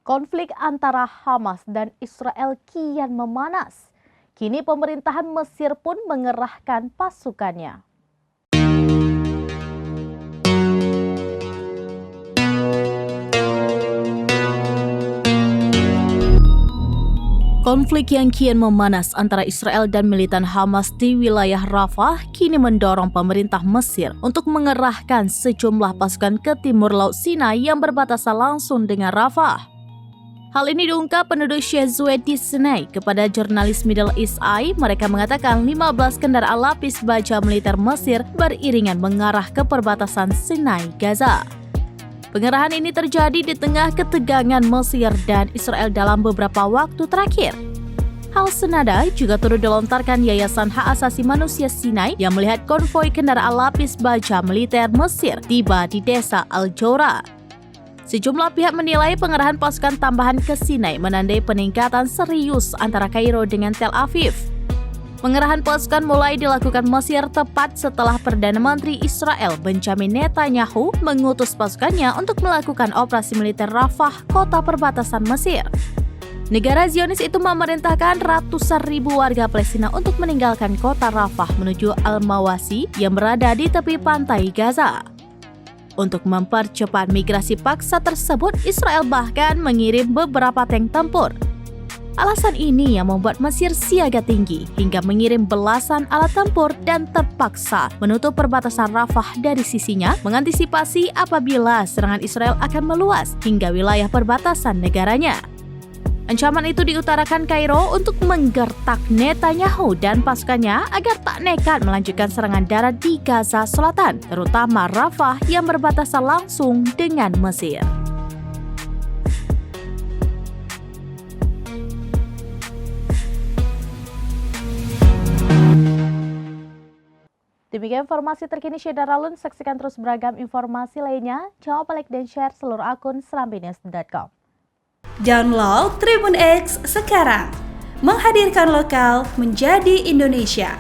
Konflik antara Hamas dan Israel kian memanas. Kini pemerintahan Mesir pun mengerahkan pasukannya. Konflik yang kian memanas antara Israel dan militan Hamas di wilayah Rafah kini mendorong pemerintah Mesir untuk mengerahkan sejumlah pasukan ke timur Laut Sinai yang berbatasan langsung dengan Rafah. Hal ini diungkap penduduk Sheikh Zayed di Sinai kepada jurnalis Middle East Eye. Mereka mengatakan 15 kendaraan lapis baja militer Mesir beriringan mengarah ke perbatasan Sinai, Gaza. Pengerahan ini terjadi di tengah ketegangan Mesir dan Israel dalam beberapa waktu terakhir. Hal senada juga turut dilontarkan Yayasan Hak Asasi Manusia Sinai yang melihat konvoi kendaraan lapis baja militer Mesir tiba di desa Al-Jawra. Sejumlah pihak menilai pengerahan pasukan tambahan ke Sinai menandai peningkatan serius antara Kairo dengan Tel Aviv. Pengerahan pasukan mulai dilakukan Mesir tepat setelah Perdana Menteri Israel Benjamin Netanyahu mengutus pasukannya untuk melakukan operasi militer Rafah, kota perbatasan Mesir. Negara Zionis itu memerintahkan ratusan ribu warga Palestina untuk meninggalkan kota Rafah menuju Al-Mawasi yang berada di tepi pantai Gaza. Untuk mempercepat migrasi paksa tersebut, Israel bahkan mengirim beberapa tank tempur. Alasan ini yang membuat Mesir siaga tinggi hingga mengirim belasan alat tempur dan terpaksa menutup perbatasan Rafah dari sisinya mengantisipasi apabila serangan Israel akan meluas hingga wilayah perbatasan negaranya. Ancaman itu diutarakan Kairo untuk menggertak Netanyahu dan pasukannya agar tak nekat melanjutkan serangan darat di Gaza Selatan, terutama Rafah yang berbatasan langsung dengan Mesir. Demikian informasi terkini Syedaralun. Saksikan terus beragam informasi lainnya. Jangan lupa like dan share seluruh akun serambinews.com. Download Tribun X sekarang. Menghadirkan lokal menjadi Indonesia.